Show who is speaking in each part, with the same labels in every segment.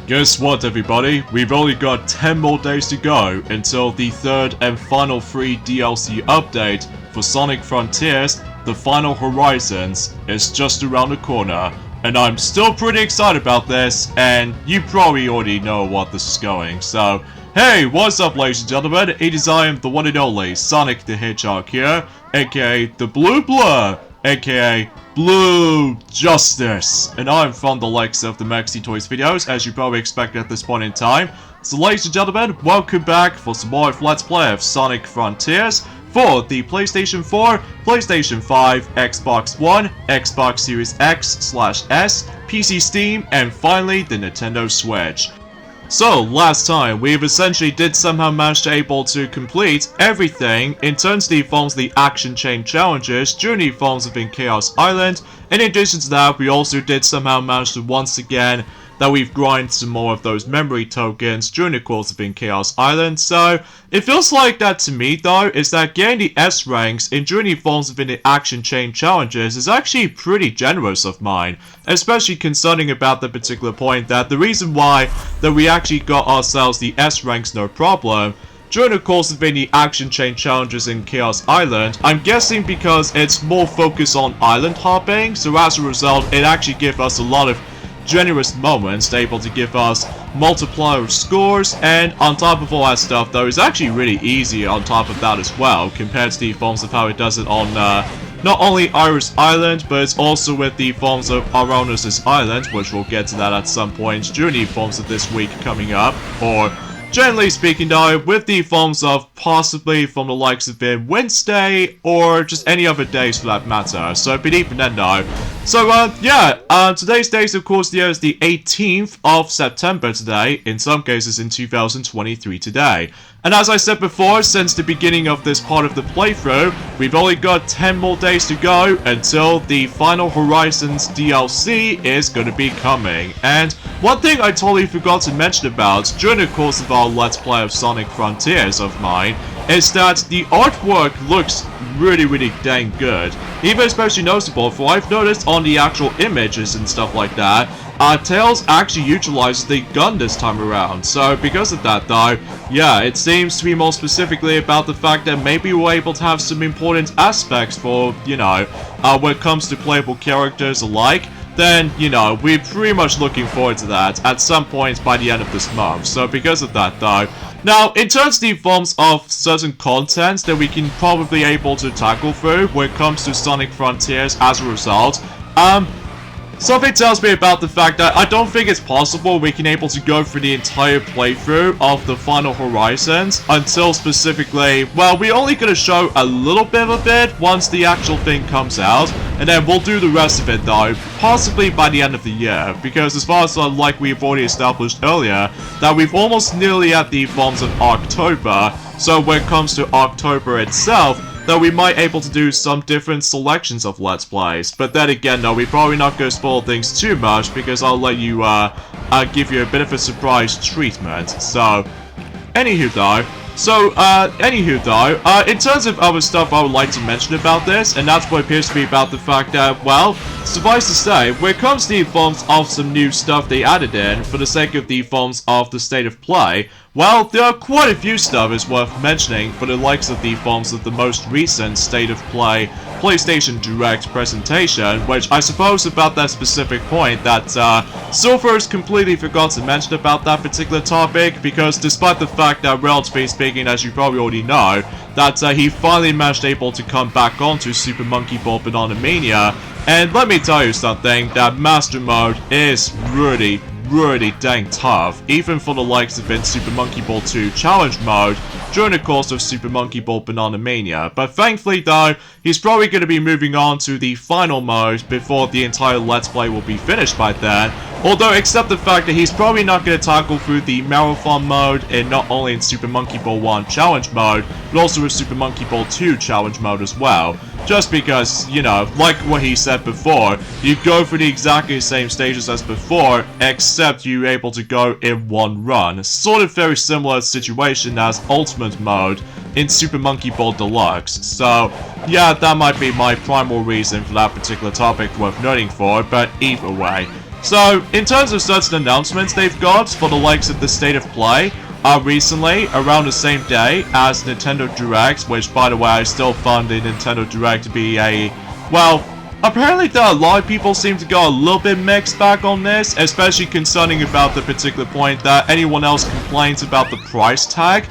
Speaker 1: Guess what, everybody? We've only got 10 more days to go until the third and final free DLC update for Sonic Frontiers, The Final Horizons, is just around the corner. And I'm still pretty excited about this, and you probably already know what this is going, so... Hey, what's up, ladies and gentlemen? It is I am the one and only Sonic the Hedgehog here, aka the Blue Blur, aka Blue Justice, and I'm from the likes of the Maxi Toys videos, as you probably expect at this point in time. So ladies and gentlemen, welcome back for some more Let's Play of Sonic Frontiers for the PlayStation 4, PlayStation 5, Xbox One, Xbox Series X/S, PC Steam, and finally the Nintendo Switch. So, last time, we essentially did somehow manage to able to complete everything in terms of the forms of the action chain challenges during the forms of in Chaos Island. In addition to that, we also did somehow manage to once again that we've grinded some more of those memory tokens during the course of in Chaos Island. So, it feels like that to me though, is that getting the S ranks in during the forms of in the action chain challenges is actually pretty generous of mine. Especially concerning about the particular point that the reason why that we actually got ourselves the S ranks no problem during the course of the action chain challenges in Chaos Island, I'm guessing because it's more focused on island hopping, so as a result it actually gives us a lot of generous moments able to give us multiplier scores, and on top of all that stuff though, it's actually really easy on top of that as well compared to the forms of how it does it on not only Iris Island, but it's also with the forms of Aronosis Island, which we'll get to that at some point during the forms of this week coming up, or generally speaking though, with the forms of possibly from the likes of Wednesday, or just any other days for that matter, so but even then though. So today's date of course is the 18th of September today, in some cases in 2023 today. And as I said before, since the beginning of this part of the playthrough, we've only got 10 more days to go until the Final Horizons DLC is going to be coming. And one thing I totally forgot to mention about during the course of our Let's Play of Sonic Frontiers of mine is that the artwork looks really dang good. Even especially noticeable for I've noticed on the actual images and stuff like that, Tails actually utilizes the gun this time around. So because of that though, yeah, it seems to be more specifically about the fact that maybe we're able to have some important aspects for, you know, when it comes to playable characters alike. Then, you know, we're pretty much looking forward to that at some point by the end of this month. So because of that though, now in terms of the forms of certain content that we can probably able to tackle through when it comes to Sonic Frontiers as a result, something tells me about the fact that I don't think it's possible we can able to go through the entire playthrough of the Final Horizons until specifically, well, we're only going to show a little bit of it once the actual thing comes out, and then we'll do the rest of it though, possibly by the end of the year, because as far as like we've already established earlier, that we've almost nearly at the forms of October, so when it comes to October itself, that we might able to do some different selections of Let's Plays. But then again, no, we're probably not going to spoil things too much, because I'll let you, give you a bit of a surprise treatment. So, anywho though, in terms of other stuff I would like to mention about this, and that's what appears to be about the fact that, well, suffice to say, when it comes to the forms of some new stuff they added in, for the sake of the forms of the state of play, well, there are quite a few stuff is worth mentioning for the likes of the forms of the most recent State of Play PlayStation Direct presentation, which I suppose about that specific point that Silver's completely forgot to mention about that particular topic, because despite the fact that, relatively speaking, as you probably already know, that he finally managed able to come back onto Super Monkey Ball Banana Mania, and let me tell you something, that Master Mode is really dang tough, even for the likes of in Super Monkey Ball 2 Challenge Mode during the course of Super Monkey Ball Banana Mania. But thankfully though, he's probably going to be moving on to the final mode before the entire Let's Play will be finished by then. Although, except the fact that he's probably not going to tackle through the Marathon mode, and not only in Super Monkey Ball 1 Challenge Mode, but also with Super Monkey Ball 2 Challenge Mode as well. Just because, you know, like what he said before, you go through the exactly same stages as before, except you're able to go in one run. Sort of very similar situation as Ultimate Mode in Super Monkey Ball Deluxe. So, yeah, that might be my primal reason for that particular topic worth noting for, but either way. So, in terms of certain announcements they've got for the likes of the State of Play, recently, around the same day as Nintendo Direct, which, by the way, I still found the Nintendo Direct to be well, apparently a lot of people seem to go a little bit mixed back on this, especially concerning about the particular point that anyone else complains about the price tag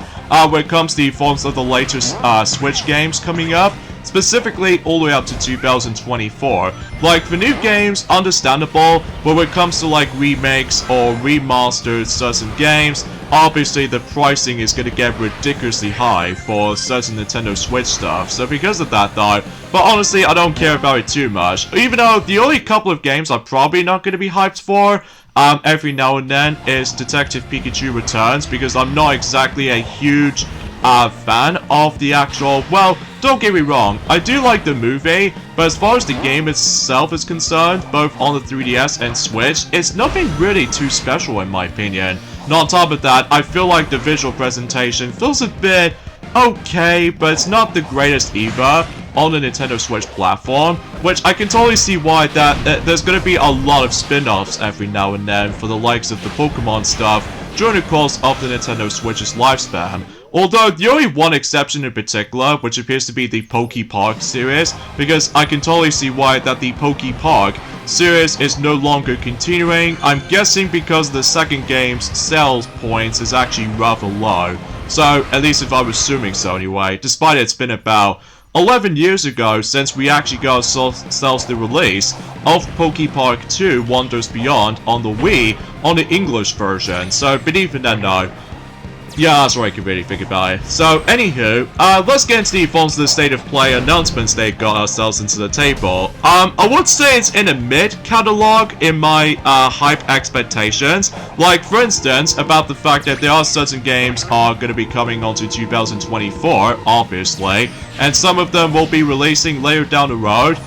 Speaker 1: when it comes to the forms of the latest Switch games coming up. Specifically, all the way up to 2024. Like, for new games, understandable, but when it comes to, like, remakes or remastered certain games, obviously the pricing is going to get ridiculously high for certain Nintendo Switch stuff. So because of that, though, but honestly, I don't care about it too much. Even though the only couple of games I'm probably not going to be hyped for, every now and then, is Detective Pikachu Returns, because I'm not exactly a huge fan of the actual, well, don't get me wrong, I do like the movie, but as far as the game itself is concerned, both on the 3DS and Switch, it's nothing really too special in my opinion. And on top of that, I feel like the visual presentation feels a bit okay, but it's not the greatest either on the Nintendo Switch platform, which I can totally see why that there's going to be a lot of spin-offs every now and then for the likes of the Pokemon stuff during the course of the Nintendo Switch's lifespan. Although, the only one exception in particular, which appears to be the PokePark series, because I can totally see why that the PokePark series is no longer continuing. I'm guessing because the second game's sales points is actually rather low. So, at least if I'm assuming so anyway, despite it's been about 11 years ago since we actually got ourselves the release of PokePark 2 Wonders Beyond on the Wii on the English version. So, but even then, no. Yeah, that's what I can really think about it. So, anywho, let's get into the forms of the State of Play announcements they got ourselves into the table. I would say it's in a mid-catalog in my hype expectations. Like, for instance, about the fact that there are certain games are going to be coming onto 2024, obviously, and some of them will be releasing later down the road.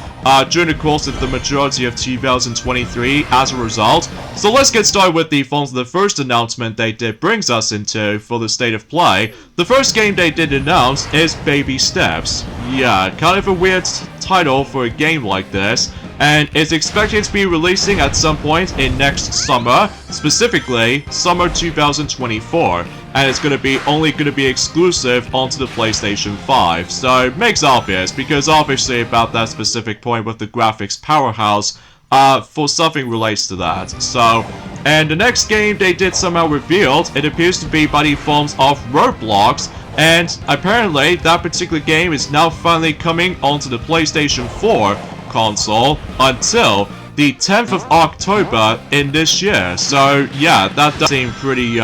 Speaker 1: During the course of the majority of 2023 as a result. So let's get started with the forms of the first announcement they did brings us into for the State of Play. The first game they did announce is Baby Steps. Yeah, kind of a weird title for a game like this, and it's expected to be releasing at some point in next summer, specifically summer 2024. And it's only going to be exclusive onto the PlayStation 5. So it makes obvious, because obviously about that specific point with the graphics powerhouse, for something relates to that. So, and the next game they did somehow revealed, it appears to be by the forms of Roblox, and apparently that particular game is now finally coming onto the PlayStation 4 console until the 10th of October in this year. So yeah, that does seem pretty,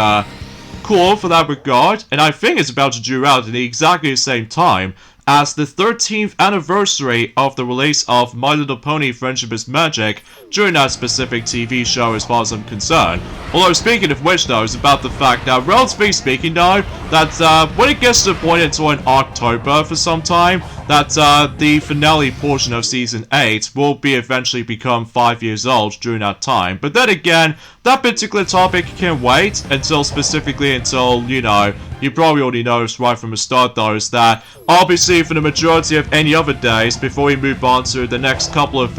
Speaker 1: cool for that regard, and I think it's about to due out at exactly the same time as the 13th anniversary of the release of My Little Pony Friendship is Magic during that specific TV show as far as I'm concerned. Although speaking of which though, it's about the fact that, relatively speaking though, that when it gets to the point until in October for some time, that the finale portion of Season 8 will be eventually become 5 years old during that time. But then again, that particular topic can wait until specifically until, you know, you probably already noticed right from the start though, is that obviously for the majority of any other days, before we move on to the next couple of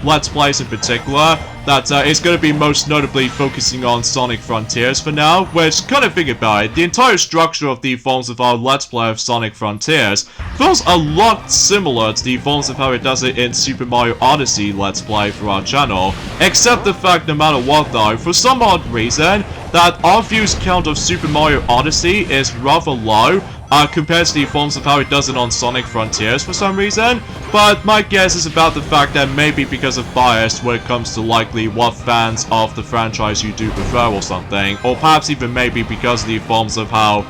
Speaker 1: Let's Plays in particular, that it's going to be most notably focusing on Sonic Frontiers for now, which, kind of think about it, the entire structure of the forms of our Let's Play of Sonic Frontiers feels a lot similar to the forms of how it does it in Super Mario Odyssey Let's Play for our channel, except the fact no matter what though, for some odd reason, that our views count of Super Mario Odyssey is rather low, compared to the forms of how it does it on Sonic Frontiers for some reason, but my guess is about the fact that maybe because of bias when it comes to likely what fans of the franchise you do prefer or something, or perhaps even maybe because of the forms of how...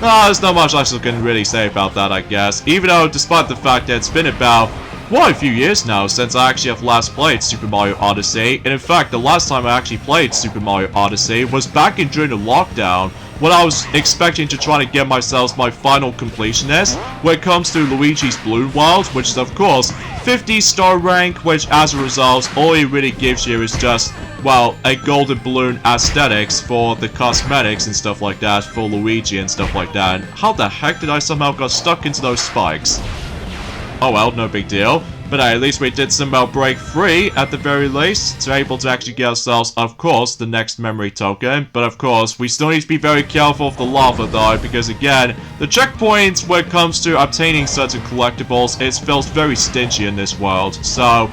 Speaker 1: there's not much I can really say about that, I guess, even though despite the fact that it's been about a few years now since I actually have last played Super Mario Odyssey, and in fact the last time I actually played Super Mario Odyssey was back during the lockdown, when I was expecting to try to get myself my final completionist when it comes to Luigi's Balloon World, which is of course 50-star rank, which as a result all it really gives you is just, well, a golden balloon aesthetics for the cosmetics and stuff like that for Luigi and stuff like that. And how the heck did I somehow got stuck into those spikes? Oh well, no big deal. But at least we did somehow break free, at the very least, to able to actually get ourselves, of course, the next memory token. But of course, we still need to be very careful of the lava though, because again, the checkpoints when it comes to obtaining certain collectibles, it feels very stingy in this world, so...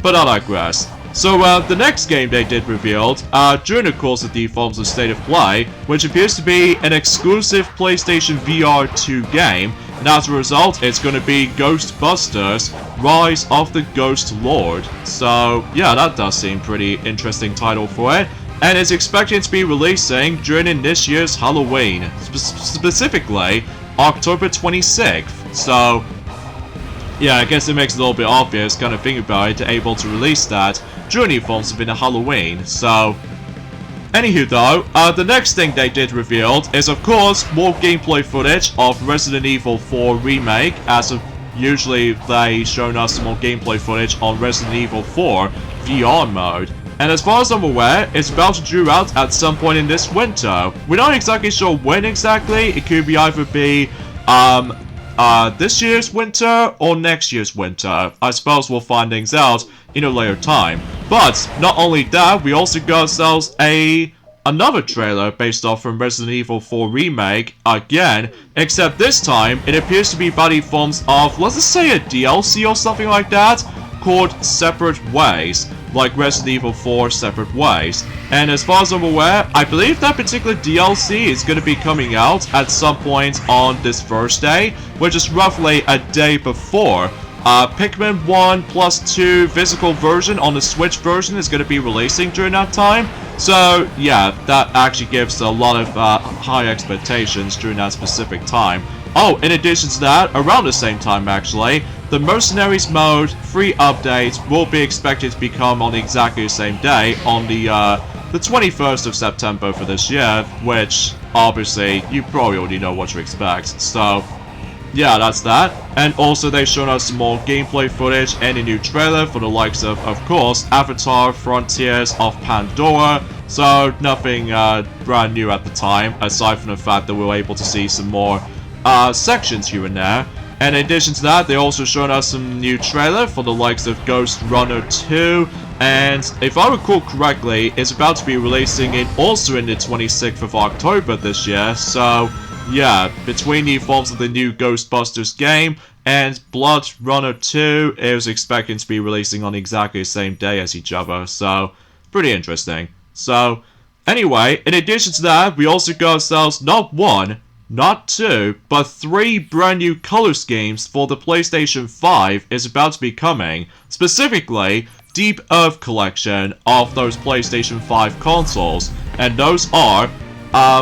Speaker 1: But I digress. So, the next game they did revealed, during the course of the Forms of State of Play, which appears to be an exclusive PlayStation VR 2 game, and as a result, it's going to be Ghostbusters: Rise of the Ghost Lord. So, yeah, that does seem pretty interesting title for it, and it's expected to be releasing during this year's Halloween, specifically October 26th. So, yeah, I guess it makes it a little bit obvious, kind of think about it, to able to release that during the Forms of Halloween. So, anywho though, the next thing they did revealed is of course more gameplay footage of Resident Evil 4 Remake, as of usually they shown us some more gameplay footage on Resident Evil 4 VR mode. And as far as I'm aware, it's about to due out at some point in this winter. We're not exactly sure when exactly. It could be either be this year's winter or next year's winter. I suppose we'll find things out in a later time. But not only that, we also got ourselves another trailer based off from Resident Evil 4 Remake again, except this time it appears to be by the forms of, let's just say, a DLC or something like that, called Separate Ways, like Resident Evil 4 Separate Ways. And as far as I'm aware, I believe that particular DLC is going to be coming out at some point on this Thursday, which is roughly a day before Pikmin 1 plus 2 physical version on the Switch version is going to be releasing during that time. So yeah, that actually gives a lot of high expectations during that specific time. Oh, in addition to that, around the same time actually, the Mercenaries mode free update will be expected to become on exactly the same day, on the 21st of September for this year, which obviously you probably already know what to expect. So yeah, that's that. And also they've shown us some more gameplay footage and a new trailer for the likes of course, Avatar: Frontiers of Pandora. So nothing brand new at the time, aside from the fact that we were able to see some more sections here and there. And in addition to that, they also showed us some new trailer for the likes of Ghost Runner 2. And if I recall correctly, it's about to be releasing it also in the 26th of October this year. So yeah, between the forms of the new Ghostbusters game and Blood Runner 2, it was expected to be releasing on exactly the same day as each other. So pretty interesting. So anyway, in addition to that, we also got ourselves not one, not two, but 3 brand new color schemes for the PlayStation 5 is about to be coming. Specifically, Deep Earth collection of those PlayStation 5 consoles. And those are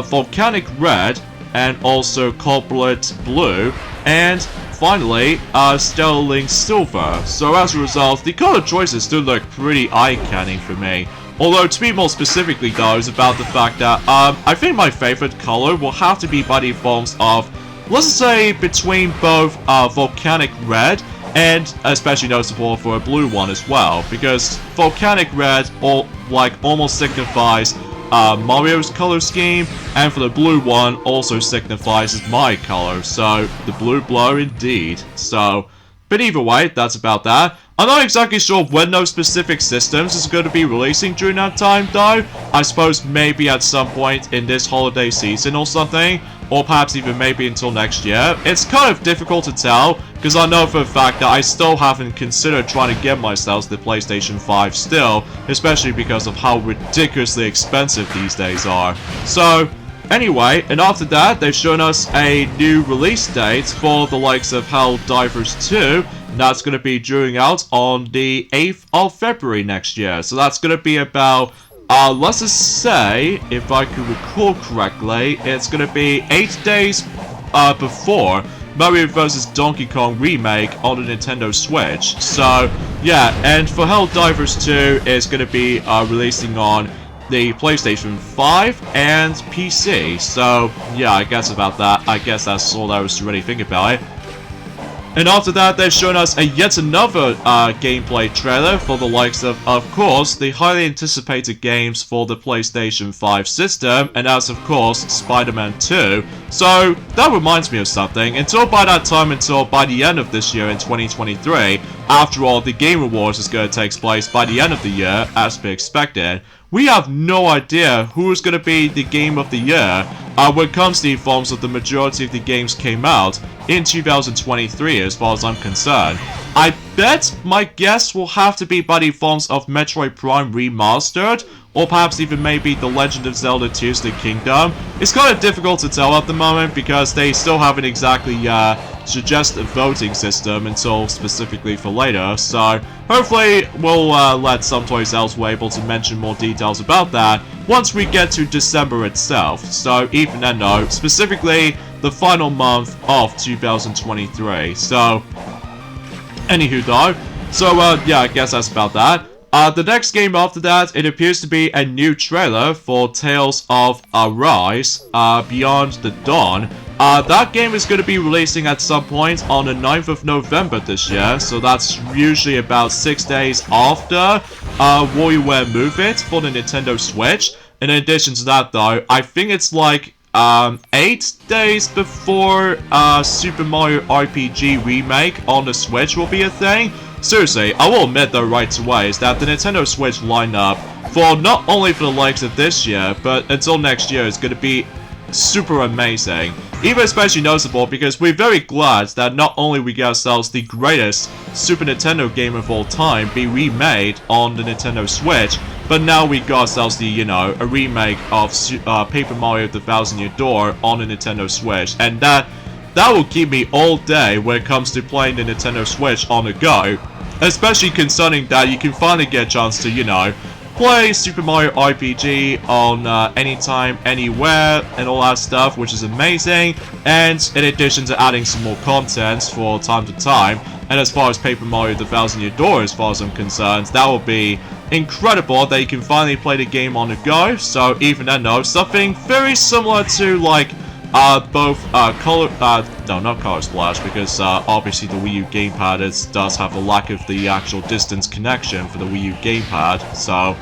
Speaker 1: Volcanic Red and also Cobalt Blue. And finally, Stellar Link Silver. So as a result, the color choices do look pretty eye-canny for me. Although, to be more specifically though, is about the fact that, I think my favorite color will have to be by the forms of, let's say, between both, Volcanic Red, and especially noticeable for a blue one as well, because Volcanic Red, almost signifies, Mario's color scheme, and for the blue one, also signifies my color, so, the blue blur indeed. So, but either way, that's about that. I'm not exactly sure when those specific systems is going to be releasing during that time though. I suppose maybe at some point in this holiday season or something, or perhaps even maybe until next year. It's kind of difficult to tell, because I know for a fact that I still haven't considered trying to get myself the PlayStation 5 still, especially because of how ridiculously expensive these days are. So anyway, and after that, they've shown us a new release date for the likes of Helldivers 2, and that's going to be due out on the 8th of February next year. So that's going to be about, let's just say, if I can recall correctly, it's going to be 8 days before Mario vs. Donkey Kong Remake on the Nintendo Switch. So yeah, and for Helldivers 2, it's going to be releasing on the PlayStation 5 and PC. So yeah, I guess about that. I guess that's all there is to really think about it. And after that, they've shown us yet another gameplay trailer for the likes of course, the highly anticipated games for the PlayStation 5 system, and that's, of course, Spider-Man 2. So, that reminds me of something. Until by the end of this year in 2023, after all, the Game Awards is going to take place by the end of the year, as be expected. We have no idea who is going to be the Game of the Year when it comes to the forms of the majority of the games came out in 2023 as far as I'm concerned. I bet my guess will have to be by the forms of Metroid Prime Remastered, or perhaps even maybe The Legend of Zelda Tears of the Kingdom. It's kind of difficult to tell at the moment because they still haven't exactly suggested a voting system until specifically for later, so hopefully we'll let someplace else we're able to mention more details about that once we get to December itself. So even then though, specifically the final month of 2023. So anywho though, so yeah, I guess that's about that. The next game after that, it appears to be a new trailer for Tales of Arise, Beyond the Dawn. That game is going to be releasing at some point on the 9th of November this year, so that's usually about 6 days after WarioWare Move It for the Nintendo Switch. In addition to that though, I think it's like 8 days before Super Mario RPG Remake on the Switch will be a thing. Seriously, I will admit though right away is that the Nintendo Switch lineup for not only for the likes of this year, but until next year is going to be super amazing. Even especially noticeable because we're very glad that not only we get ourselves the greatest Super Nintendo game of all time be remade on the Nintendo Switch, but now we got ourselves the, you know, a remake of Paper Mario The Thousand Year Door on the Nintendo Switch, and that will keep me all day when it comes to playing the Nintendo Switch on the go. Especially concerning that you can finally get a chance to, you know, play Super Mario RPG on anytime, anywhere, and all that stuff, which is amazing. And in addition to adding some more content for time to time, and as far as Paper Mario The Thousand Year Door, as far as I'm concerned, that will be incredible that you can finally play the game on the go. So even then though, something very similar to like both not Color Splash, because obviously the Wii U gamepad does have a lack of the actual distance connection for the Wii U gamepad. So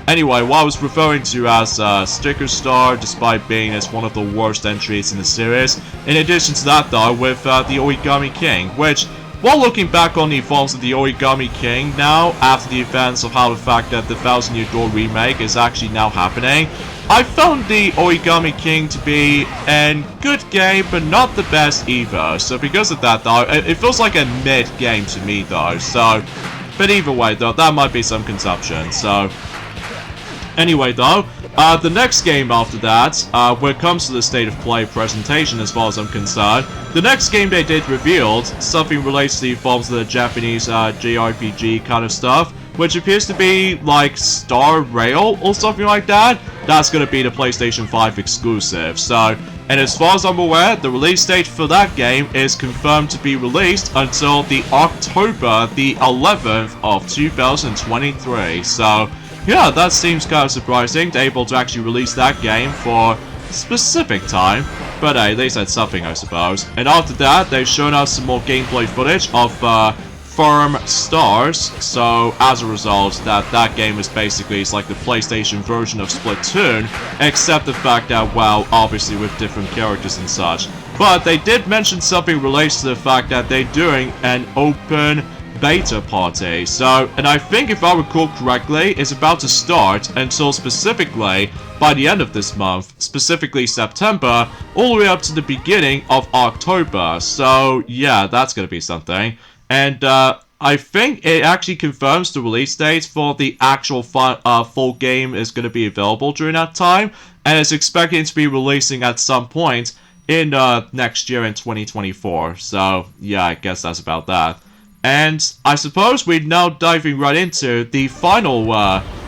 Speaker 1: anyway, what I was referring to as Sticker Star, despite being as one of the worst entries in the series. In addition to that though, with the Origami King, which, while looking back on the forms of the Origami King now, after the events of how the fact that the Thousand Year Door remake is actually now happening, I found the Origami King to be a good game, but not the best either. So because of that though, it feels like a mid game to me though. So, but either way though, that might be some consumption. So, anyway though, the next game after that, when it comes to the State of Play presentation as far as I'm concerned, the next game they did revealed something relates to the forms of the Japanese JRPG kind of stuff, which appears to be like Star Rail or something like that. That's going to be the PlayStation 5 exclusive. So, and as far as I'm aware, the release date for that game is confirmed to be released until the October the 11th of 2023. So, yeah, that seems kind of surprising, to able to actually release that game for a specific time. But hey, they said something, I suppose. And after that, they've shown us some more gameplay footage of Farm Stars. So as a result, that game is basically, it's like the PlayStation version of Splatoon, except the fact that, well, obviously with different characters and such. But they did mention something related to the fact that they're doing an open beta party. So, and I think if I recall correctly, it's about to start until specifically by the end of this month, specifically September, all the way up to the beginning of October. So yeah, that's gonna be something. And I think it actually confirms the release date for the actual full game is going to be available during that time, and it's expected to be releasing at some point in next year in 2024. So yeah, I guess that's about that. And I suppose we're now diving right into the final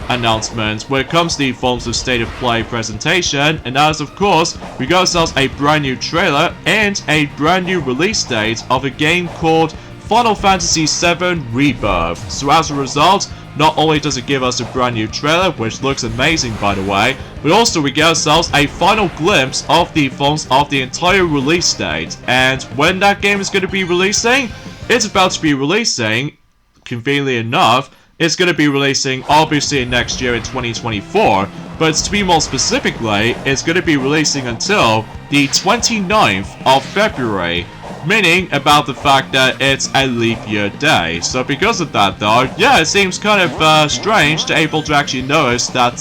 Speaker 1: announcement when it comes to the forms of State of Play presentation, and that is, of course, we got ourselves a brand new trailer and a brand new release date of a game called Final Fantasy VII Rebirth. So as a result, not only does it give us a brand new trailer, which looks amazing by the way, but also we get ourselves a final glimpse of the forms of the entire release date. And when that game is going to be releasing, it's about to be releasing, conveniently enough, it's going to be releasing obviously next year in 2024, but to be more specifically, it's going to be releasing until the 29th of February, meaning about the fact that it's a leap year day. So because of that though, yeah, it seems kind of strange to able to actually notice that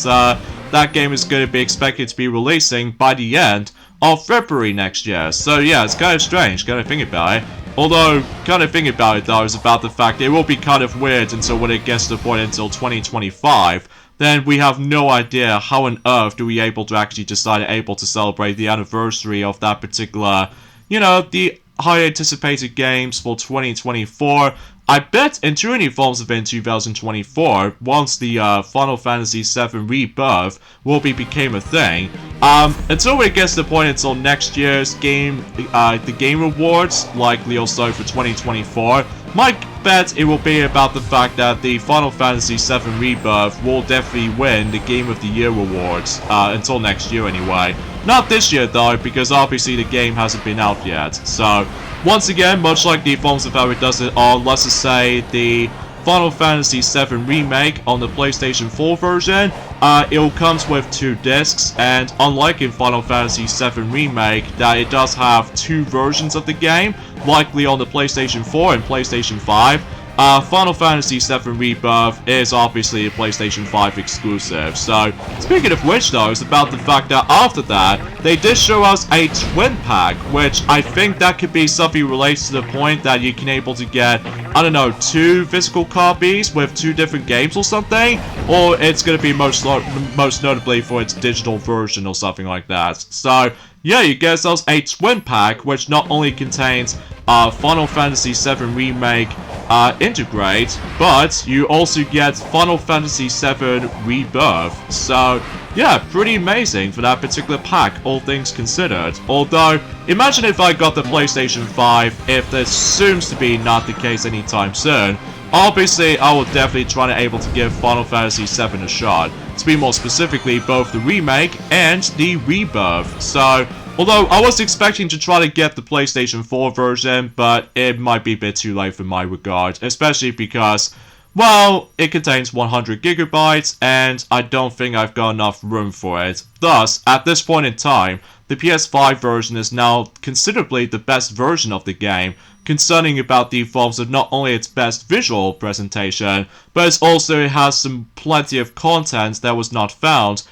Speaker 1: that game is going to be expected to be releasing by the end of February next year. So yeah, it's kind of strange, kind of think about it. Although, kind of thinking about it though, is about the fact that it will be kind of weird until when it gets to the point until 2025, then we have no idea how on earth do we able to actually decide able to celebrate the anniversary of that particular, you know, the high anticipated games for 2024. I bet in true forms of in 2024, once the Final Fantasy VII Rebirth will became a thing. Until it gets to the point until next year's game, the Game Awards, likely also for 2024, my bet it will be about the fact that the Final Fantasy VII Rebirth will definitely win the Game of the Year awards, until next year anyway. Not this year though, because obviously the game hasn't been out yet. So, once again, much like the forms of how it does it on, let's just say, the Final Fantasy VII Remake on the PlayStation 4 version, it comes with 2 discs, and unlike in Final Fantasy VII Remake, that it does have 2 versions of the game, likely on the PlayStation 4 and PlayStation 5, Final Fantasy VII Rebirth is obviously a PlayStation 5 exclusive. So, speaking of which though, it's about the fact that after that, they did show us a twin pack, which I think that could be something related to the point that you can able to get, I don't know, 2 physical copies with 2 different games or something, or it's going to be most notably for its digital version or something like that. So, yeah, you get yourselves a twin pack, which not only contains Final Fantasy VII Remake Integrate, but you also get Final Fantasy VII Rebirth. So, yeah, pretty amazing for that particular pack, all things considered. Although, imagine if I got the PlayStation 5, if this seems to be not the case anytime soon. Obviously, I will definitely try to able to give Final Fantasy VII a shot. To be more specifically, both the remake and the rebirth. So, although I was expecting to try to get the PlayStation 4 version, but it might be a bit too late for my regard, especially because, well, it contains 100 gigabytes, and I don't think I've got enough room for it. Thus, at this point in time, the PS5 version is now considerably the best version of the game, concerning about the forms of not only its best visual presentation, but it has some plenty of content that was not found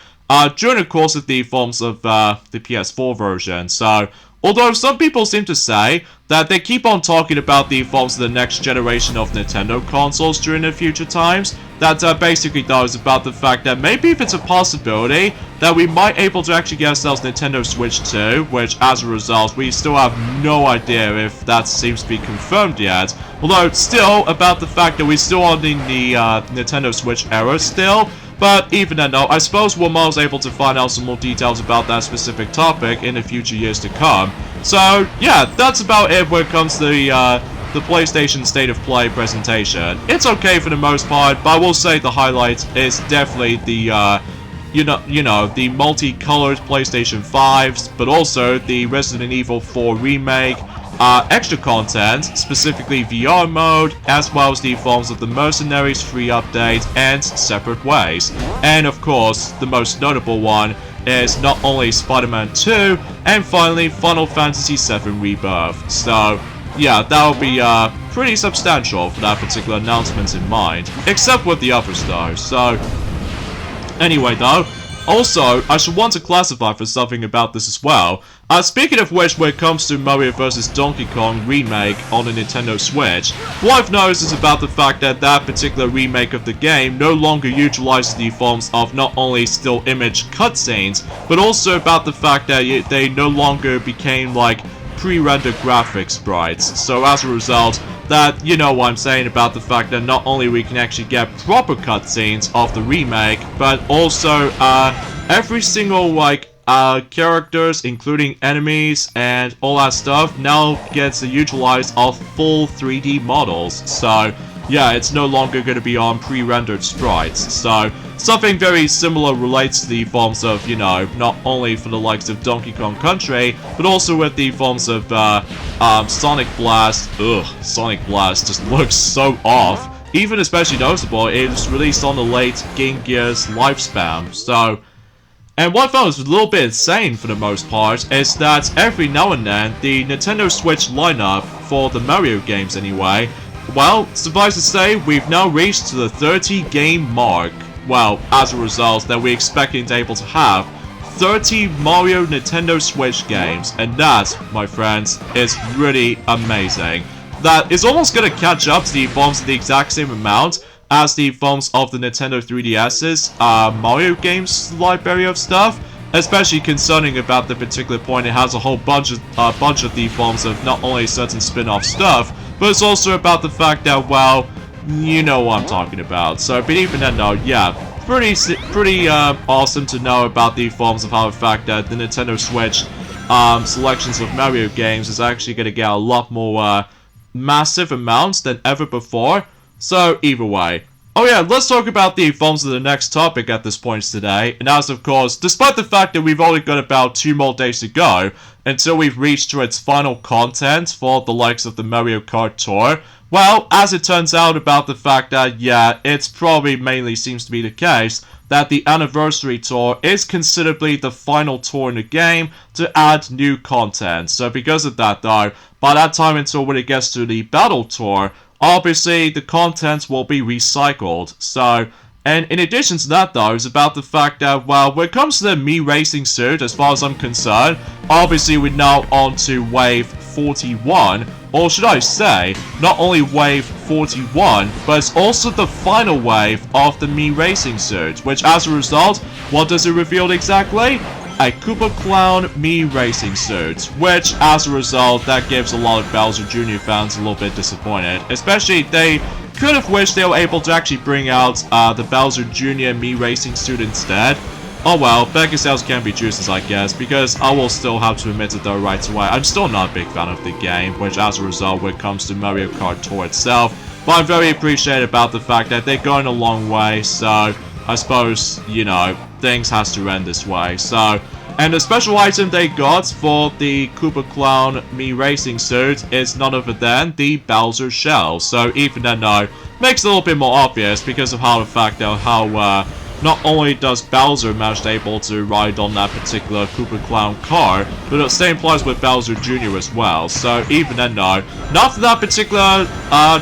Speaker 1: during the course of the forms of the PS4 version. So, although some people seem to say that they keep on talking about the forms of the next generation of Nintendo consoles during the future times, that basically does about the fact that maybe if it's a possibility that we might able to actually get ourselves Nintendo Switch 2, which as a result we still have no idea if that seems to be confirmed yet. Although still about the fact that we're still on the Nintendo Switch era still. But even then though, I suppose we're most able to find out some more details about that specific topic in the future years to come. So yeah, that's about it when it comes to the PlayStation State of Play presentation. It's okay for the most part, but I will say the highlight is definitely the you know, the multicolored PlayStation 5s, but also the Resident Evil 4 remake, extra content, specifically VR mode, as well as the forms of the Mercenaries free update and Separate Ways. And of course, the most notable one is not only Spider-Man 2, and finally Final Fantasy VII Rebirth. So, yeah, that'll be pretty substantial for that particular announcement in mind, except with the others though. So, anyway though, also, I should want to classify for something about this as well. Speaking of which, when it comes to Mario vs. Donkey Kong remake on the Nintendo Switch, what I've noticed is about the fact that that particular remake of the game no longer utilizes the forms of not only still image cutscenes, but also about the fact that they no longer became like pre-rendered graphics sprites. So as a result, that, you know what I'm saying about the fact that not only we can actually get proper cutscenes of the remake, but also every single like characters, including enemies and all that stuff, now gets utilized of full 3D models. So yeah, it's no longer going to be on pre-rendered sprites. So something very similar relates to the forms of, you know, not only for the likes of Donkey Kong Country, but also with the forms of Sonic Blast. Ugh, Sonic Blast just looks so off. Even especially noticeable, it was released on the late Game Gear's lifespan. So, and what I found was a little bit insane for the most part is that every now and then, the Nintendo Switch lineup, for the Mario games anyway, well, suffice to say, we've now reached to the 30 game mark. Well, as a result, that we're expecting to be able to have 30 Mario Nintendo Switch games, and that, my friends, is really amazing. That is almost going to catch up to the forms of the exact same amount as the forms of the Nintendo 3DS's Mario games library of stuff, especially concerning about the particular point it has a whole bunch of the forms of not only certain spin-off stuff, but it's also about the fact that, well, you know what I'm talking about. So, but even then though, yeah, pretty awesome to know about the forms of how the fact that the Nintendo Switch selections of Mario games is actually going to get a lot more massive amounts than ever before. So, either way. Oh yeah, let's talk about the forms of the next topic at this point today. And as of course, despite the fact that we've only got about 2 more days to go until we've reached to its final content for the likes of the Mario Kart Tour, well, as it turns out about the fact that, yeah, it's probably mainly seems to be the case that the Anniversary Tour is considerably the final tour in the game to add new content. So because of that though, by that time until when it gets to the Battle Tour, obviously the content will be recycled. So, and in addition to that though, it's about the fact that, well, when it comes to the Mii Racing suit, as far as I'm concerned, obviously we're now on to Wave 41, or should I say, not only Wave 41, but it's also the final wave of the Mii Racing suit, which as a result, what does it reveal exactly? A Koopa Clown Mii Racing suit, which as a result, that gives a lot of Bowser Jr. fans a little bit disappointed. Especially, they could have wished they were able to actually bring out the Bowser Jr. Mii Racing suit instead. Oh well, begging sales can be juices, I guess, because I will still have to admit it though right away. I'm still not a big fan of the game, which as a result, when it comes to Mario Kart Tour itself, but I'm very appreciative about the fact that they're going a long way, so I suppose, you know, things has to end this way. So, and the special item they got for the Koopa Clown Mii Racing suit is none other than the Bowser shell. So even then though, makes it a little bit more obvious because of how the fact that how not only does Bowser manage to able to ride on that particular Koopa Clown car, but the same applies with Bowser Jr. as well. So even then though, not for that particular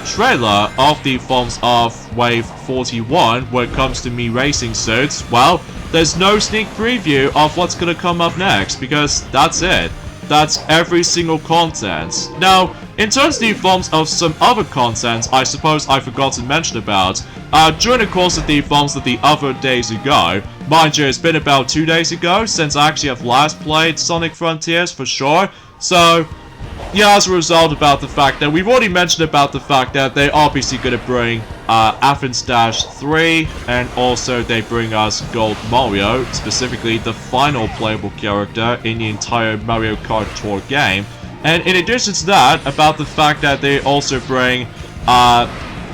Speaker 1: trailer of the forms of Wave 41 when it comes to Mii Racing suits, well, there's no sneak preview of what's gonna come up next, because that's it. That's every single content. Now, in terms of the forms of some other content, I suppose I forgot to mention about, during the course of the forms of the other days ago, mind you, it's been about 2 days ago since I actually have last played Sonic Frontiers for sure, so yeah, as a result about the fact that we've already mentioned about the fact that they're obviously going to bring Athens Dash 3, and also they bring us Gold Mario, specifically the final playable character in the entire Mario Kart Tour game. And in addition to that, about the fact that they also bring,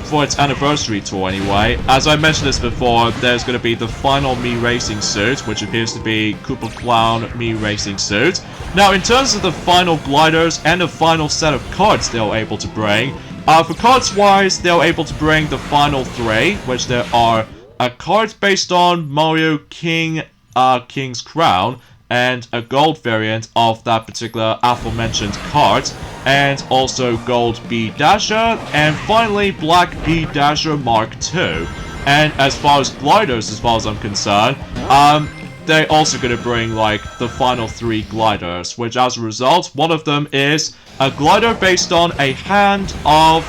Speaker 1: for its Anniversary Tour anyway, as I mentioned this before, there's going to be the final Mii Racing suit, which appears to be Koopa Clown Mii Racing suit. Now, in terms of the final gliders and the final set of cards they were able to bring, for cards-wise, they were able to bring the final 3, which there are a card based on Mario King's Crown, and a gold variant of that particular aforementioned card, and also Gold B Dasher, and finally Black B Dasher Mark II. And as far as gliders, as far as I'm concerned, they're also going to bring like the final 3 gliders, which as a result, one of them is a glider based on a hand of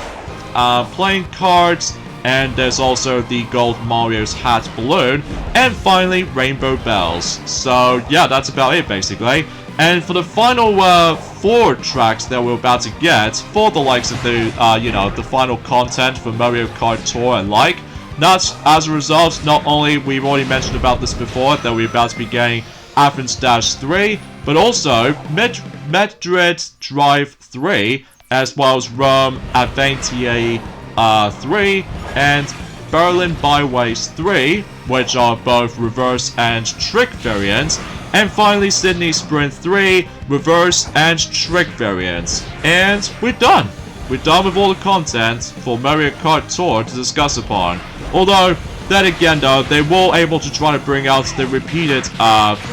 Speaker 1: playing cards, and there's also the Gold Mario's Hat balloon, and finally Rainbow Bells. So yeah, that's about it basically. And for the final 4 tracks that we're about to get for the likes of the you know, the final content for Mario Kart Tour and like, that's as a result, not only we've already mentioned about this before that we're about to be getting Athens Dash 3, but also Madrid Drive 3, as well as Rome Avanti 3 and Berlin Byways 3, which are both reverse and trick variants, and finally Sydney Sprint 3, reverse and trick variants. And we're done! We're done with all the content for Mario Kart Tour to discuss upon. Although, then again though, they were able to try to bring out the repeated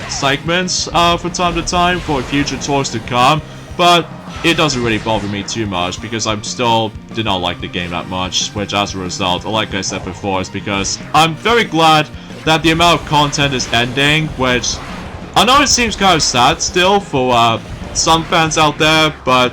Speaker 1: segments from time to time for future tours to come, but it doesn't really bother me too much because I still do not like the game that much, which as a result, like I said before, is because I'm very glad that the amount of content is ending, which I know it seems kind of sad still for some fans out there, but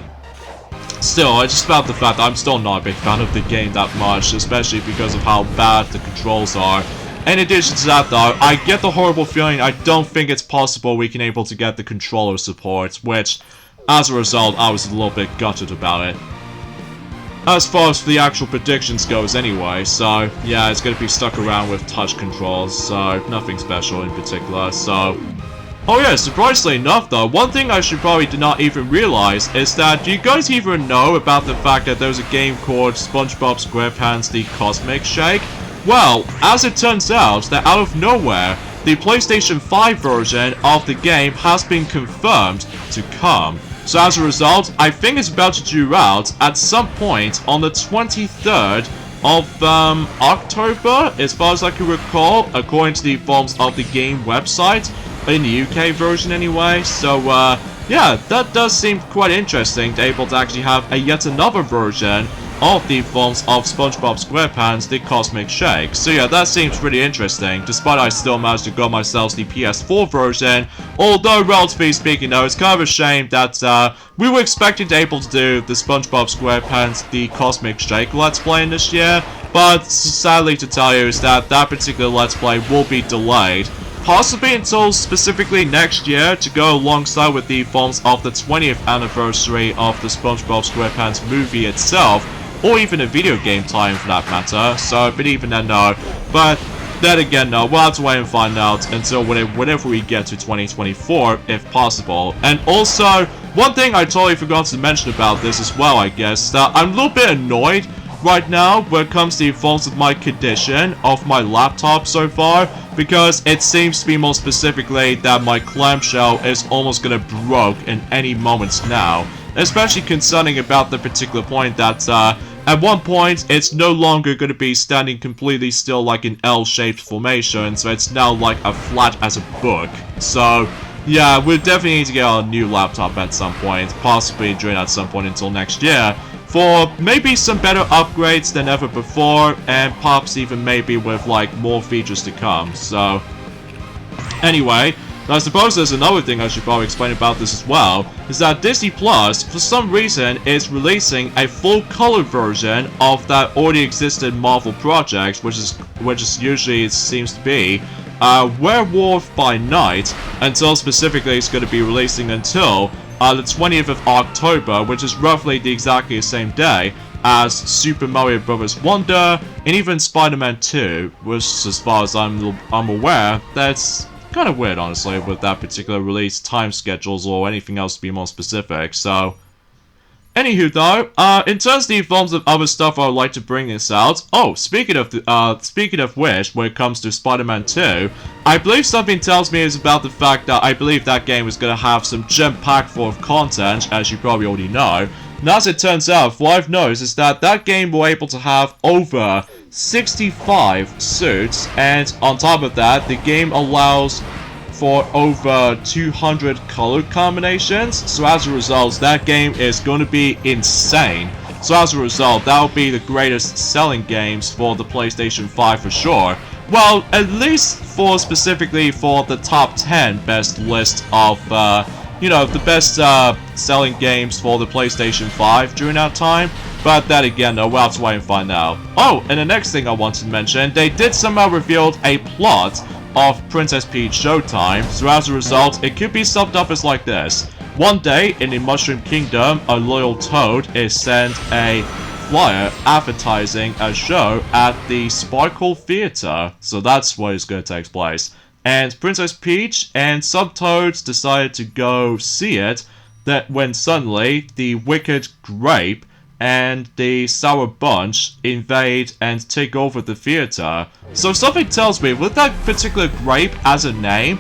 Speaker 1: still, it's just about the fact that I'm still not a big fan of the game that much, especially because of how bad the controls are. In addition to that though, I get the horrible feeling I don't think it's possible we can able to get the controller support, which, as a result, I was a little bit gutted about it. As far as the actual predictions goes anyway, so yeah, it's gonna be stuck around with touch controls, so nothing special in particular, so... Oh yeah, surprisingly enough though, one thing I should probably did not even realize is that, do you guys even know about the fact that there's a game called SpongeBob SquarePants The Cosmic Shake? Well, as it turns out, that out of nowhere, the PlayStation 5 version of the game has been confirmed to come. So as a result, I think it's about to due out at some point on the 23rd of October, as far as I can recall, according to the forms of the game website, in the UK version anyway. So yeah, that does seem quite interesting to able to actually have yet another version of the forms of SpongeBob SquarePants The Cosmic Shake. So yeah, that seems pretty interesting, despite I still managed to get myself the PS4 version, although relatively speaking though, it's kind of a shame that we were expecting to able to do the SpongeBob SquarePants The Cosmic Shake Let's Play in this year, but sadly to tell you is that that particular Let's Play will be delayed. Possibly until specifically next year to go alongside with the forms of the 20th anniversary of the SpongeBob SquarePants movie itself, or even a video game tie-in for that matter, so, but even then no. But then again no, we'll have to wait and find out until whenever we get to 2024, if possible. And also, one thing I totally forgot to mention about this as well, I guess, that I'm a little bit annoyed right now when it comes to the forms of my condition of my laptop so far, because it seems to be more specifically that my clamshell is almost gonna broke in any moments now, especially concerning about the particular point that at one point it's no longer gonna be standing completely still like an L-shaped formation, so it's now like a flat as a book. So yeah, we definitely need to get a new laptop at some point, possibly during at some point until next year, for maybe some better upgrades than ever before, and perhaps even maybe with like more features to come. So anyway, I suppose there's another thing I should probably explain about this as well, is that Disney Plus, for some reason, is releasing a full color version of that already existed Marvel project, which is usually, it seems to be, Werewolf by Night, until specifically it's going to be releasing until the 20th of October, which is roughly exactly the same day as Super Mario Bros. Wonder, and even Spider-Man 2, which, as far as I'm aware, that's kind of weird, honestly, with that particular release time schedules or anything else to be more specific, so... Anywho though, in terms of the forms of other stuff I would like to bring this out, oh, speaking of which, when it comes to Spider-Man 2, I believe something tells me is about the fact that I believe that game is going to have some gem-packed full of content, as you probably already know. And as it turns out, what I've noticed is that that game will be able to have over 65 suits, and on top of that, the game allows for over 200 color combinations, so as a result, that game is going to be insane. So as a result, that will be the greatest selling games for the PlayStation 5 for sure. Well, at least for specifically for the top 10 best list of, you know, the best selling games for the PlayStation 5 during that time. But that again, though, we'll have to wait and find out. Oh, and the next thing I wanted to mention, they did somehow reveal a plot of Princess Peach Showtime, so as a result, it could be summed up as like this. One day, in the Mushroom Kingdom, a loyal Toad is sent a flyer advertising a show at the Sparkle Theater, so that's where it's going to take place. And Princess Peach and some Toads decided to go see it, that when suddenly, the Wicked Grape and the Sour Bunch invade and take over the theater. So something tells me, with that particular grape as a name,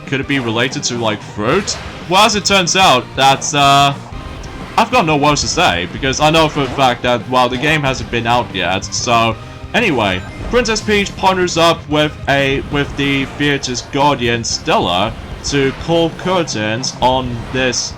Speaker 1: could it be related to, like, fruit? Well, as it turns out, that's, I've got no words to say, because I know for a fact that, well, the game hasn't been out yet, so... Anyway, Princess Peach partners up with the theater's guardian, Stella, to call curtains on this,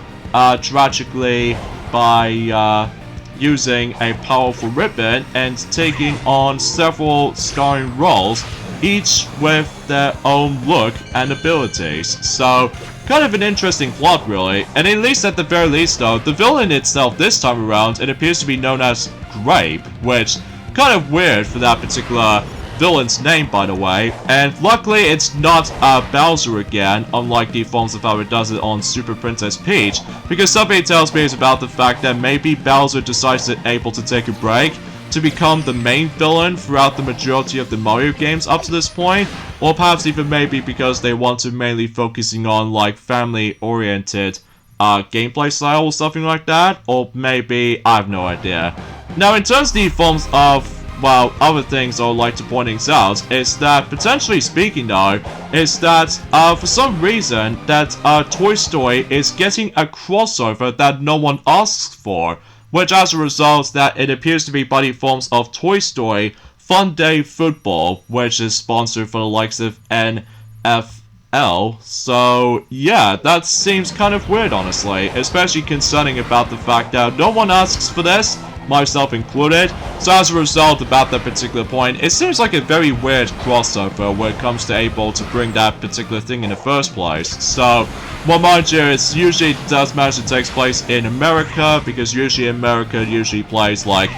Speaker 1: tragically, by, using a powerful ribbon and taking on several starring roles, each with their own look and abilities. So, kind of an interesting plot, really. And at least at the very least, though, the villain itself this time around, it appears to be known as Grape, which kind of weird for that particular villain's name, by the way. And luckily, it's not Bowser again, unlike the forms of how it does it on Super Princess Peach, because somebody tells me it's about the fact that maybe Bowser decides it able to take a break to become the main villain throughout the majority of the Mario games up to this point, or perhaps even maybe because they want to mainly focusing on, like, family-oriented gameplay style or something like that, or maybe, I have no idea. Now, in terms of the forms of, well, other things I would like to point things out, is that, potentially speaking though, is that, for some reason, that, Toy Story is getting a crossover that no one asks for, which as a result, that it appears to be by the forms of Toy Story Fun Day Football, which is sponsored for the likes of NFL. So, yeah, that seems kind of weird, honestly, especially concerning about the fact that no one asks for this, myself included. So as a result, about that particular point, it seems like a very weird crossover when it comes to able to bring that particular thing in the first place. So, well, mind you, it usually does manage to take place in America, because usually America usually plays like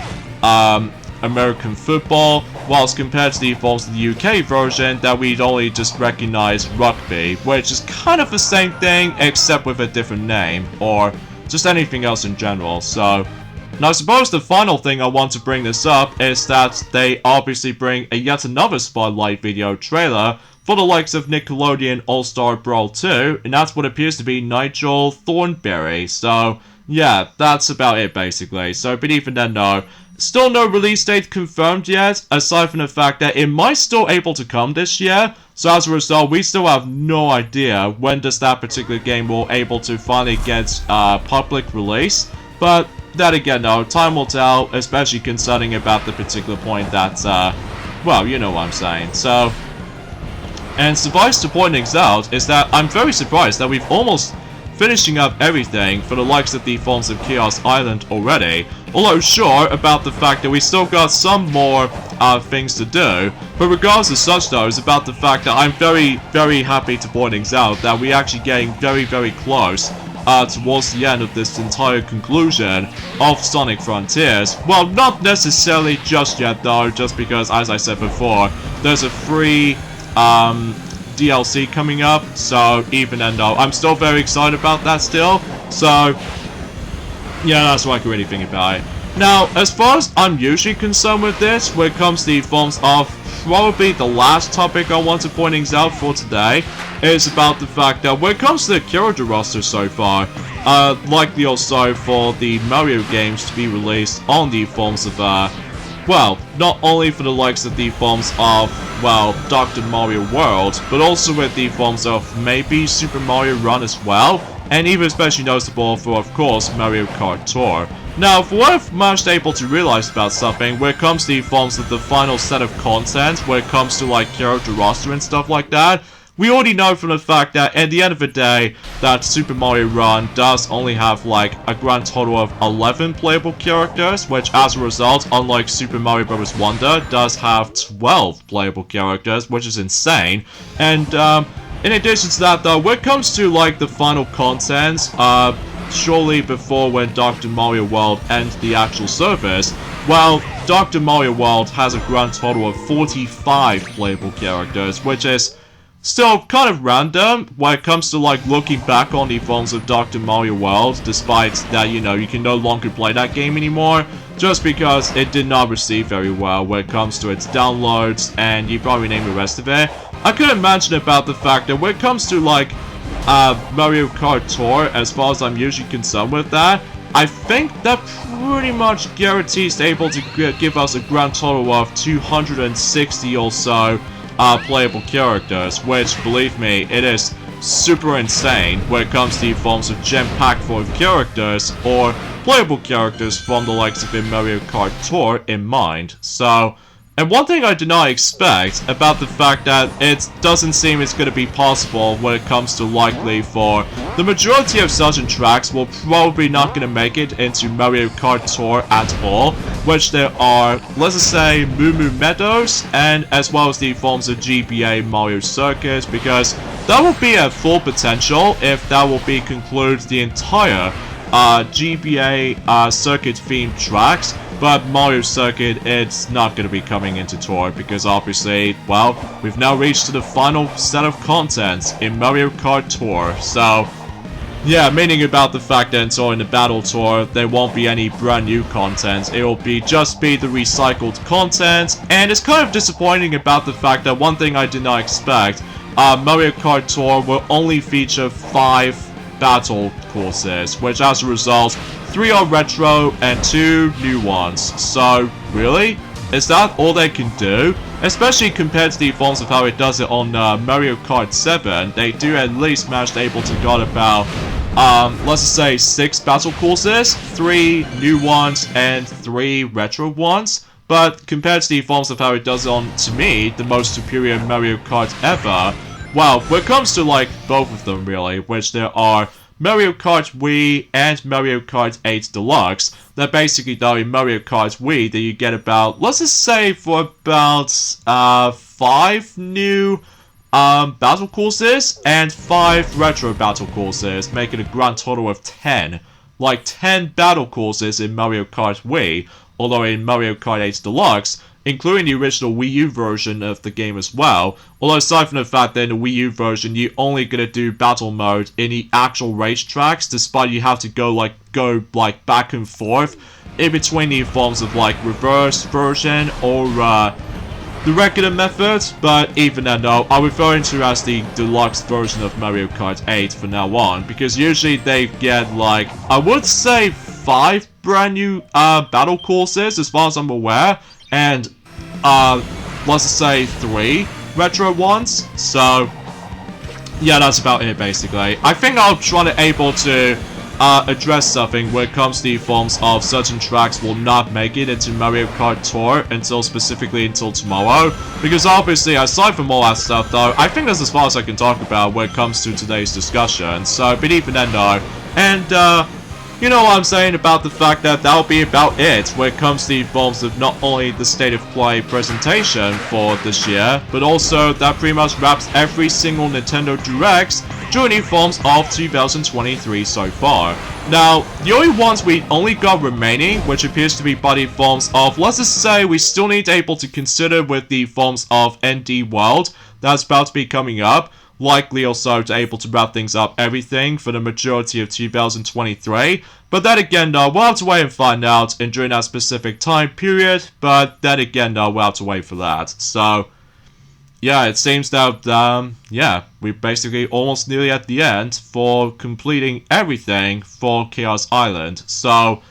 Speaker 1: American football, whilst compared to the forms of the UK version that we'd only just recognize rugby, which is kind of the same thing except with a different name, or just anything else in general. So, now I suppose the final thing I want to bring this up is that they obviously bring yet another Spotlight video trailer for the likes of Nickelodeon All-Star Brawl 2, and that's what appears to be Nigel Thornberry. So, yeah, that's about it basically. So, but even then, no. Still no release date confirmed yet, aside from the fact that it might still able to come this year. So as a result, we still have no idea when does that particular game will able to finally get public release. But that again, no, time will tell, especially concerning about the particular point that, well, you know what I'm saying. So, and suffice to point things out is that I'm very surprised that we've almost finishing up everything for the likes of the forms of Chaos Island already. Although sure about the fact that we still got some more things to do, but regardless of such though, it's about the fact that I'm very, very happy to point things out that we're actually getting very, very close towards the end of this entire conclusion of Sonic Frontiers. Well, not necessarily just yet though, just because, as I said before, there's a free DLC coming up, so even then though, I'm still very excited about that still, so yeah, that's what I can really think about it. Now, as far as I'm usually concerned with this, when it comes to the forms of probably the last topic I want to point things out for today, is about the fact that when it comes to the character roster so far, likely also for the Mario games to be released on the forms of, well, not only for the likes of the forms of, well, Dr. Mario World, but also with the forms of maybe Super Mario Run as well, and even especially noticeable for, of course, Mario Kart Tour. Now, for what I've managed able to realize about something, when it comes to the forms of the final set of content, when it comes to, like, character roster and stuff like that, we already know from the fact that at the end of the day, that Super Mario Run does only have like a grand total of 11 playable characters, which as a result, unlike Super Mario Bros. Wonder, does have 12 playable characters, which is insane. And in addition to that though, when it comes to like the final content, surely before when Dr. Mario World ends the actual service, well, Dr. Mario World has a grand total of 45 playable characters, which is still kind of random when it comes to like looking back on the forms of Dr. Mario World, despite that, you know, you can no longer play that game anymore, just because it did not receive very well when it comes to its downloads, and you probably name the rest of it. I could imagine about the fact that when it comes to like Mario Kart Tour, as far as I'm usually concerned with that, I think that pretty much guarantees able to give us a grand total of 260 or so playable characters, which, believe me, it is super insane when it comes to the forms of gem-packed full of characters or playable characters from the likes of a Mario Kart Tour in mind. So, and one thing I did not expect about the fact that it doesn't seem it's going to be possible when it comes to likely for the majority of certain tracks will probably not going to make it into Mario Kart Tour at all, which there are, let's just say, Moo Moo Meadows, and as well as the forms of GBA Mario Circuit, because that will be a full potential if that will be conclude the entire GBA circuit-themed tracks. But Mario Circuit, it's not going to be coming into Tour because obviously, well, we've now reached to the final set of contents in Mario Kart Tour. So, yeah, meaning about the fact that so in the Battle Tour, there won't be any brand new content. It will just be the recycled content. And it's kind of disappointing about the fact that one thing I did not expect, Mario Kart Tour will only feature 5 battle courses, which as a result, 3 are retro and 2 new ones. So, really? Is that all they can do? Especially compared to the forms of how it does it on Mario Kart 7, they do at least manage to able to got about, let's just say 6 battle courses, 3 new ones, and 3 retro ones. But compared to the forms of how it does on, to me, the most superior Mario Kart ever, well, when it comes to, like, both of them, really, which there are Mario Kart Wii and Mario Kart 8 Deluxe, that basically, though, in Mario Kart Wii, that you get about, let's just say, for about, 5 new, battle courses, and 5 retro battle courses, making a grand total of 10. Like, 10 battle courses in Mario Kart Wii, although in Mario Kart 8 Deluxe, including the original Wii U version of the game as well. Although aside from the fact that in the Wii U version, you're only gonna do battle mode in the actual race tracks, despite you have to go back and forth in between the forms of like reverse version or the regular method. But even then though, I'm referring to as the deluxe version of Mario Kart 8 from now on, because usually they get like, I would say 5 brand new battle courses as far as I'm aware, and let's just say 3 retro ones. So yeah, that's about it basically. I think I'll try to able to address something when it comes to the forms of certain tracks will not make it into Mario Kart Tour until tomorrow, because obviously aside from all that stuff though, I think that's as far as I can talk about when it comes to today's discussion. So but even then though, and you know what I'm saying about the fact that that'll be about it when it comes to the forms of not only the State of Play presentation for this year, but also that pretty much wraps every single Nintendo Directs during the forms of 2023 so far. Now, the only ones we only got remaining, which appears to be by the forms of, let's just say we still need able to consider with the forms of ND World, that's about to be coming up. Likely also to able to wrap things up everything for the majority of 2023. But then again though, we'll have to wait and find out during that specific time period. But then again though, we'll have to wait for that. So, yeah, it seems that, yeah, we're basically almost nearly at the end for completing everything for Chaos Island. So,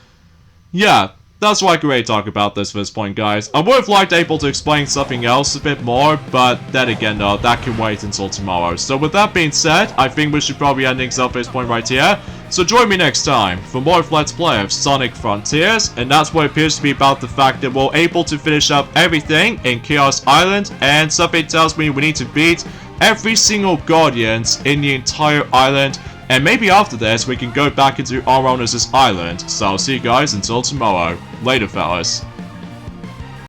Speaker 1: yeah. That's why I can really talk about this at this point, guys. I would have liked able to explain something else a bit more, but then again, though, that can wait until tomorrow. So with that being said, I think we should probably end things up at this point right here. So join me next time for more of Let's Play of Sonic Frontiers, and that's what appears to be about the fact that we're able to finish up everything in Chaos Island, and something tells me we need to beat every single Guardians in the entire island. And maybe after this, we can go back into our owners' island. So I'll see you guys until tomorrow. Later, fellas.